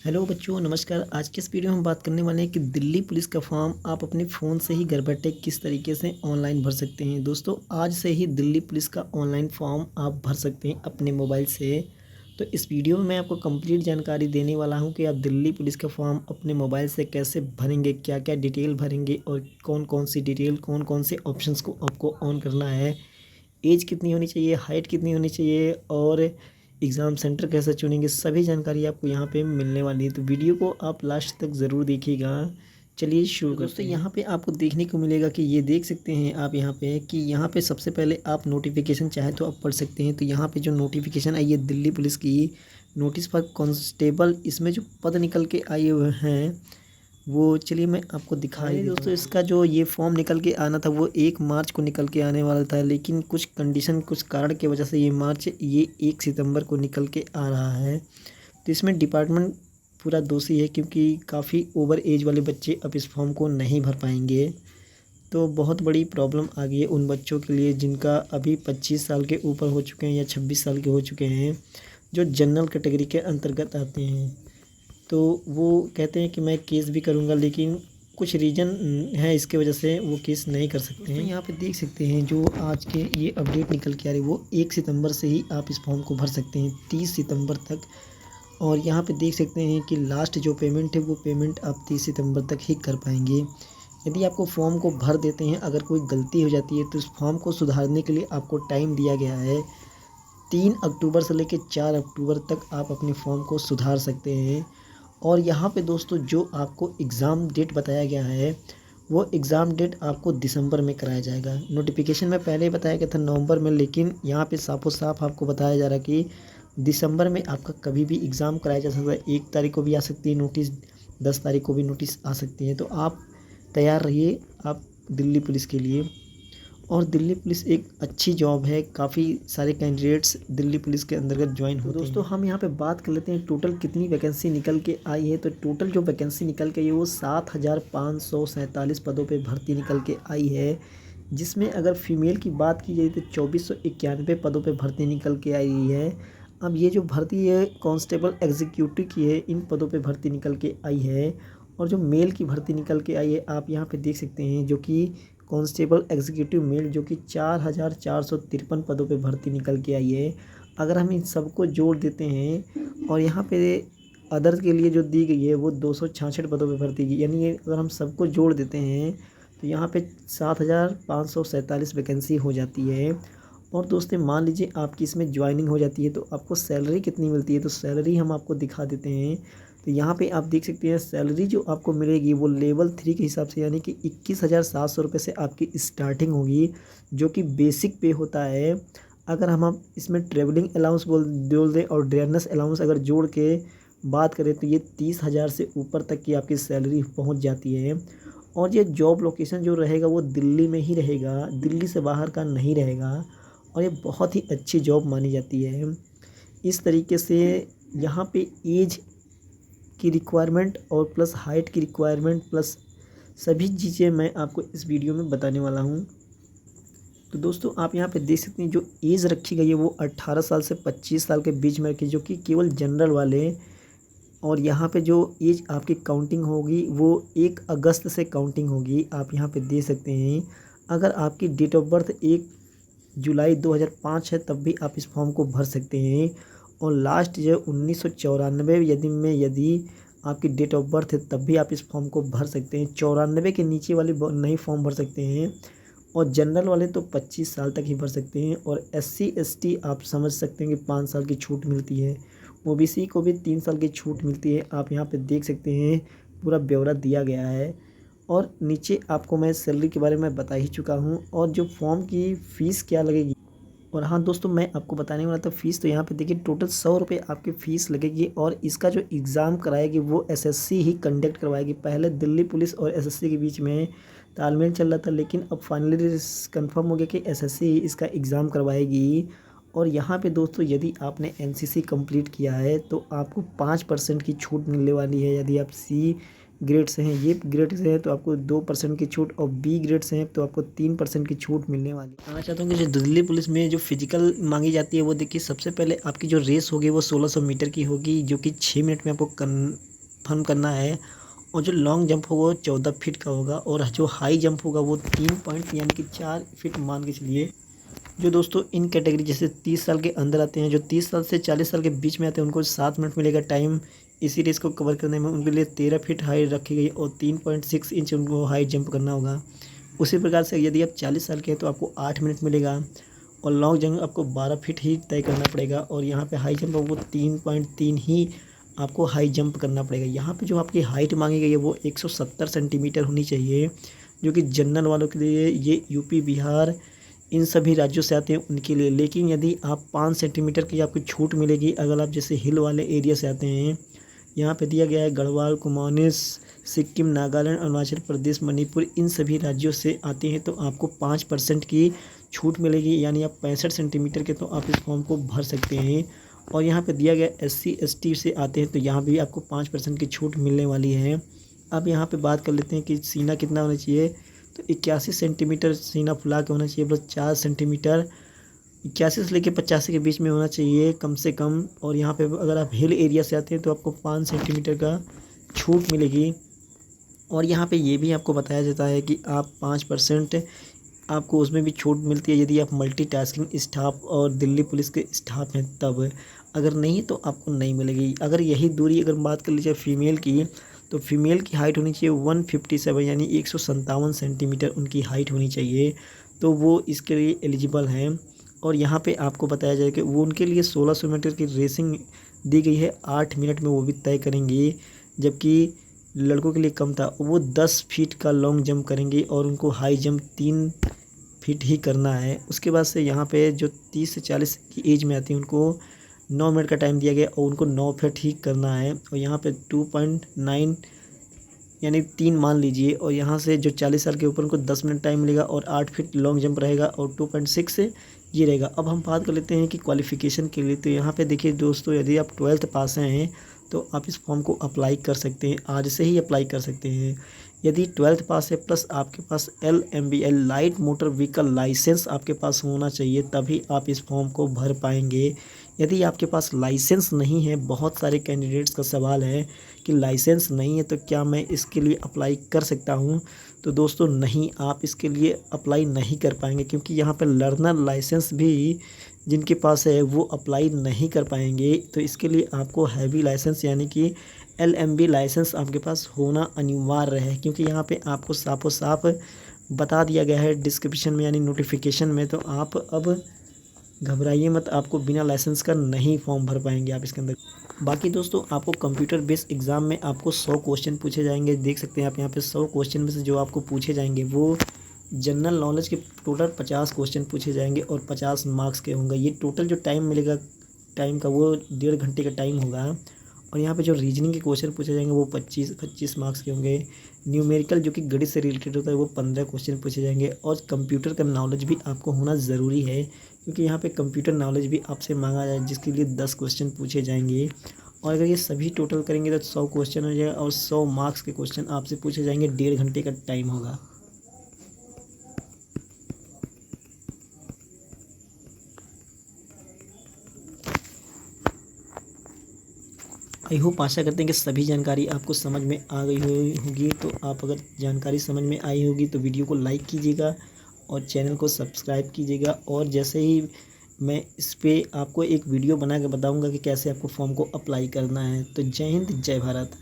Hello बच्चों, नमस्कार। आज के इस वीडियो में हम बात करने वाले हैं कि दिल्ली पुलिस का फॉर्म आप अपने फ़ोन से ही घर बैठे किस तरीके से ऑनलाइन भर सकते हैं। दोस्तों, आज से ही दिल्ली पुलिस का ऑनलाइन फॉर्म आप भर सकते हैं अपने मोबाइल से। तो इस वीडियो में मैं आपको कंप्लीट जानकारी देने वाला हूं कि आप दिल्ली पुलिस का फॉर्म अपने मोबाइल से कैसे भरेंगे, क्या क्या डिटेल भरेंगे और कौन कौन सी डिटेल, कौन कौन से ऑप्शंस को आपको ऑन करना है, एज कितनी होनी चाहिए, हाइट कितनी होनी चाहिए और एग्ज़ाम सेंटर कैसे चुनेंगे, सभी जानकारी आपको यहाँ पे मिलने वाली है। तो वीडियो को आप लास्ट तक ज़रूर देखिएगा। चलिए शुरू करते हैं। यहाँ पे आपको देखने को मिलेगा कि ये देख सकते हैं आप यहाँ पे कि यहाँ पे सबसे पहले आप नोटिफिकेशन चाहे तो आप पढ़ सकते हैं। तो यहाँ पे जो नोटिफिकेशन आई है दिल्ली पुलिस की, नोटिस फॉर कांस्टेबल, इसमें जो पद निकल के आए हुए हैं वो चलिए मैं आपको दिखा ही देता हूँ। दोस्तों, इसका जो ये फॉर्म निकल के आना था वो 1 मार्च को निकल के आने वाला था, लेकिन कुछ कंडीशन, कुछ कारण की वजह से ये 1 सितंबर को निकल के आ रहा है। तो इसमें डिपार्टमेंट पूरा दोषी है, क्योंकि काफ़ी ओवर एज वाले बच्चे अब इस फॉर्म को नहीं भर पाएंगे। तो बहुत बड़ी प्रॉब्लम आ गई है उन बच्चों के लिए जिनका अभी 25 साल के ऊपर हो चुके हैं या 26 साल के हो चुके हैं, जो जनरल कैटेगरी के अंतर्गत आते हैं। तो वो कहते हैं कि मैं केस भी करूँगा, लेकिन कुछ रीज़न है इसके वजह से वो केस नहीं कर सकते हैं। यहाँ पे देख सकते हैं जो आज के ये अपडेट निकल के आ रही है वो 1 सितंबर से ही आप इस फॉर्म को भर सकते हैं, 30 सितंबर तक। और यहाँ पे देख सकते हैं कि लास्ट जो पेमेंट है वो पेमेंट आप 30 सितंबर तक ही कर पाएंगे। यदि आपको फॉर्म को भर देते हैं, अगर कोई गलती हो जाती है तो इस फॉर्म को सुधारने के लिए आपको टाइम दिया गया है। 3 अक्टूबर से लेकर 4 अक्टूबर तक आप अपने फॉर्म को सुधार सकते हैं। और यहाँ पे दोस्तों जो आपको एग्ज़ाम डेट बताया गया है वो एग्ज़ाम डेट आपको दिसंबर में कराया जाएगा। नोटिफिकेशन में पहले ही बताया गया था नवंबर में, लेकिन यहाँ पे साफो साफ आपको बताया जा रहा है कि दिसंबर में आपका कभी भी एग्ज़ाम कराया जा सकता है। 1 तारीख को भी आ सकती है नोटिस, 10 तारीख को भी नोटिस आ सकती है। तो आप तैयार रहिए आप दिल्ली पुलिस के लिए। और दिल्ली पुलिस एक अच्छी जॉब है, काफ़ी सारे कैंडिडेट्स दिल्ली पुलिस के अंतर्गत ज्वाइन होते हैं। दोस्तों, हम यहाँ पे बात कर लेते हैं टोटल कितनी वैकेंसी निकल के आई है। तो टोटल जो वैकेंसी निकल के आई है वो 7,547 पदों पे भर्ती निकल के आई है, जिसमें अगर फीमेल की बात की जाए तो 2491 पदों पे भर्ती निकल के आई है। अब ये जो भर्ती है कांस्टेबल एग्जीक्यूटिव की है, इन पदों पे भर्ती निकल के आई है। और जो मेल की भर्ती निकल के आई है आप यहाँ पे देख सकते हैं, जो कि कांस्टेबल एग्जीक्यूटिव मेल, जो कि 4,453 पदों पे भर्ती निकल के आई है। अगर हम इन सबको जोड़ देते हैं और यहाँ पे अदर्स के लिए जो दी गई है वो 266 पदों पे भर्ती की, यानी ये अगर हम सबको जोड़ देते हैं तो यहाँ पे 7,547 वैकेंसी हो जाती है। और दोस्तों, मान लीजिए आपकी इसमें ज्वाइनिंग हो जाती है तो आपको सैलरी कितनी मिलती है, तो सैलरी हम आपको दिखा देते हैं। तो यहाँ पे आप देख सकते हैं सैलरी जो आपको मिलेगी वो लेवल 3 के हिसाब से, यानी कि 21,700 रुपये से आपकी स्टार्टिंग होगी, जो कि बेसिक पे होता है। अगर हम आप इसमें ट्रेवलिंग अलाउंस बोल दें और ड्रेनर्स अलाउंस अगर जोड़ के बात करें तो ये 30,000 से ऊपर तक की आपकी सैलरी पहुँच जाती है। और ये जॉब लोकेशन जो रहेगा वो दिल्ली में ही रहेगा, दिल्ली से बाहर का नहीं रहेगा। और ये बहुत ही अच्छी जॉब मानी जाती है। इस तरीके से यहाँ पे एज की रिक्वायरमेंट और प्लस हाइट की रिक्वायरमेंट प्लस सभी चीज़ें मैं आपको इस वीडियो में बताने वाला हूँ। तो दोस्तों, आप यहाँ पे देख सकते हैं जो एज रखी गई है वो 18 साल से 25 साल के बीच में रखी, जो कि केवल जनरल वाले। और यहाँ पे जो एज आपकी काउंटिंग होगी वो 1 अगस्त से काउंटिंग होगी, आप यहाँ पे दे सकते हैं। अगर आपकी डेट ऑफ बर्थ 1 जुलाई 2005 है तब भी आप इस फॉर्म को भर सकते हैं। और लास्ट जो 1994 यदि आपकी डेट ऑफ बर्थ है तब भी आप इस फॉर्म को भर सकते हैं। 94 के नीचे वाले नहीं फॉर्म भर सकते हैं। और जनरल वाले तो 25 साल तक ही भर सकते हैं। और SC ST आप समझ सकते हैं कि 5 साल की छूट मिलती है। OBC को भी 3 साल की छूट मिलती है। आप यहाँ पे देख सकते हैं पूरा ब्यौरा दिया गया है। और नीचे आपको मैं सैलरी के बारे में बता ही चुका हूँ। और जो फॉर्म की फ़ीस क्या लगेगी, और हाँ दोस्तों, मैं आपको बताने वाला था फ़ीस। तो यहाँ पे देखिए टोटल 100 रुपये आपकी फ़ीस लगेगी। और इसका जो एग्ज़ाम कराएगी वो SSC ही कंडक्ट करवाएगी। पहले दिल्ली पुलिस और SSC के बीच में तालमेल चल रहा था, लेकिन अब फाइनली कंफर्म हो गया कि SSC ही इसका एग्ज़ाम करवाएगी। और यहाँ पे दोस्तों, यदि आपने NCC कंप्लीट किया है तो आपको 5% की छूट मिलने वाली है। यदि आप C ग्रेड से हैं, ये ग्रेड से हैं तो आपको 2% की छूट, और B ग्रेड से हैं तो आपको 3% की छूट मिलने वाली है। कहना चाहता हूँ कि जो दिल्ली पुलिस में जो फिजिकल मांगी जाती है वो देखिए, सबसे पहले आपकी जो रेस होगी वो 1600 मीटर की होगी, जो कि 6 मिनट में आपको फन करना है। और जो लॉन्ग जंप होगा वो 14 फीट का होगा और जो हाई जंप होगा वो 3 पॉइंट यानी कि 4 फीट मान के चलिए। जो दोस्तों इन कैटेगरी जैसे 30 साल के अंदर आते हैं, जो 30 साल से 40 साल के बीच में आते हैं, उनको 7 मिनट मिलेगा टाइम इसी रेस को कवर करने में। उनके लिए 13 फीट हाइट रखी गई और 3.6 इंच उनको हाइट जंप करना होगा। उसी प्रकार से यदि आप 40 साल के हैं तो आपको 8 मिनट मिलेगा और लॉन्ग जंप आपको 12 फीट ही तय करना पड़ेगा। और यहाँ पे हाई जंप आपको 3.3 ही आपको हाई जंप करना पड़ेगा। यहाँ पे जो आपकी हाइट मांगी गई है वो 170 सेंटीमीटर होनी चाहिए, जो कि जनरल वालों के लिए, ये यूपी बिहार इन सभी राज्यों से आते हैं उनके लिए। लेकिन यदि आप 5 सेंटीमीटर की आपको छूट मिलेगी अगर आप जैसे हिल वाले एरिया से आते हैं। यहाँ पे दिया गया है गढ़वाल, कुमाऊनी, सिक्किम, नागालैंड, अरुणाचल प्रदेश, मणिपुर इन सभी राज्यों से आते हैं तो आपको 5% की छूट मिलेगी, यानी आप 65 सेंटीमीटर के तो आप इस फॉर्म को भर सकते हैं। और यहाँ पे दिया गया SC ST से आते हैं तो यहाँ भी आपको 5% की छूट मिलने वाली है। अब यहाँ पे बात कर लेते हैं कि सीना कितना होना चाहिए। तो 81 सेंटीमीटर सीना फुला के होना चाहिए, प्लस 4 सेंटीमीटर 81 से लेकर 85 के बीच में होना चाहिए कम से कम। और यहाँ पे अगर आप हिल एरिया से आते हैं तो आपको 5 सेंटीमीटर का छूट मिलेगी। और यहाँ पे ये भी आपको बताया जाता है कि आप 5% आपको उसमें भी छूट मिलती है यदि आप मल्टीटास्किंग स्टाफ और दिल्ली पुलिस के स्टाफ हैं तब। अगर नहीं तो आपको नहीं मिलेगी। अगर यही दूरी अगर बात कर लीजिए फीमेल की, तो फीमेल की हाइट होनी चाहिए 157 यानी 157 सेंटीमीटर उनकी हाइट होनी चाहिए, तो वो इसके लिए एलिजिबल हैं। और यहाँ पे आपको बताया जाए कि वो उनके लिए 1600 मीटर की रेसिंग दी गई है, 8 मिनट में वो भी तय करेंगे। जबकि लड़कों के लिए कम था, वो 10 फीट का लॉन्ग जंप करेंगे और उनको हाई जंप 3 फीट ही करना है। उसके बाद से यहाँ पे जो 30 से 40 की एज में आती है उनको 9 मिनट का टाइम दिया गया और उनको 9 फीट ही करना है। और यहाँ पे 2.9 यानी 3 मान लीजिए। और यहाँ से जो 40 साल के ऊपर उनको 10 मिनट टाइम मिलेगा और 8 फीट लॉन्ग जंप रहेगा और 2.6 से ये रहेगा। अब हम बात कर लेते हैं कि क्वालिफ़िकेशन के लिए। तो यहाँ पे देखिए दोस्तों, यदि आप 12th पास हैं तो आप इस फॉर्म को अप्लाई कर सकते हैं, आज से ही अप्लाई कर सकते हैं। यदि 12th पास है प्लस आपके पास LMBL light motor vehicle licence आपके पास होना चाहिए, तभी आप इस फॉर्म को भर पाएंगे। यदि आपके पास लाइसेंस नहीं है, बहुत सारे कैंडिडेट्स का सवाल है कि लाइसेंस नहीं है तो क्या मैं इसके लिए अप्लाई कर सकता हूँ। तो दोस्तों नहीं, आप इसके लिए अप्लाई नहीं कर पाएंगे, क्योंकि यहाँ पर लर्नर लाइसेंस भी जिनके पास है वो अप्लाई नहीं कर पाएंगे। तो इसके लिए आपको हैवी लाइसेंस यानी कि LMB लाइसेंस आपके पास होना अनिवार्य है, क्योंकि यहाँ पे आपको साफो साफ बता दिया गया है डिस्क्रिप्शन में यानी नोटिफिकेशन में। तो आप अब घबराइए मत, आपको बिना लाइसेंस का नहीं फॉर्म भर पाएंगे आप इसके अंदर। बाकी दोस्तों, आपको कंप्यूटर बेस्ड एग्ज़ाम में आपको 100 क्वेश्चन पूछे जाएंगे। देख सकते हैं आप यहाँ पे 100 क्वेश्चन में से जो आपको पूछे जाएंगे वो जनरल नॉलेज के टोटल 50 क्वेश्चन पूछे जाएंगे और 50 मार्क्स के होंगे। ये टोटल जो टाइम मिलेगा टाइम का वो 1.5 घंटे का टाइम होगा। और यहाँ पे जो रीजनिंग के क्वेश्चन पूछे जाएंगे वो 25 मार्क्स के होंगे। न्यूमेरिकल जो कि गणित से रिलेटेड होता है वो 15 क्वेश्चन पूछे जाएंगे। और कंप्यूटर का नॉलेज भी आपको होना ज़रूरी है, क्योंकि यहाँ पे कंप्यूटर नॉलेज भी आपसे मांगा जाए, जिसके लिए 10 क्वेश्चन पूछे जाएंगे। और अगर ये सभी टोटल करेंगे तो 100 क्वेश्चन हो जाएगा और 100 मार्क्स के क्वेश्चन आपसे पूछे जाएंगे। 1.5 घंटे का टाइम होगा। आई होप, आशा करते हैं कि सभी जानकारी आपको समझ में आ गई होगी। तो आप अगर जानकारी समझ में आई होगी तो वीडियो को लाइक कीजिएगा और चैनल को सब्सक्राइब कीजिएगा। और जैसे ही मैं इस पर आपको एक वीडियो बना के बताऊंगा कि कैसे आपको फॉर्म को अप्लाई करना है। तो जय हिंद, जय भारत।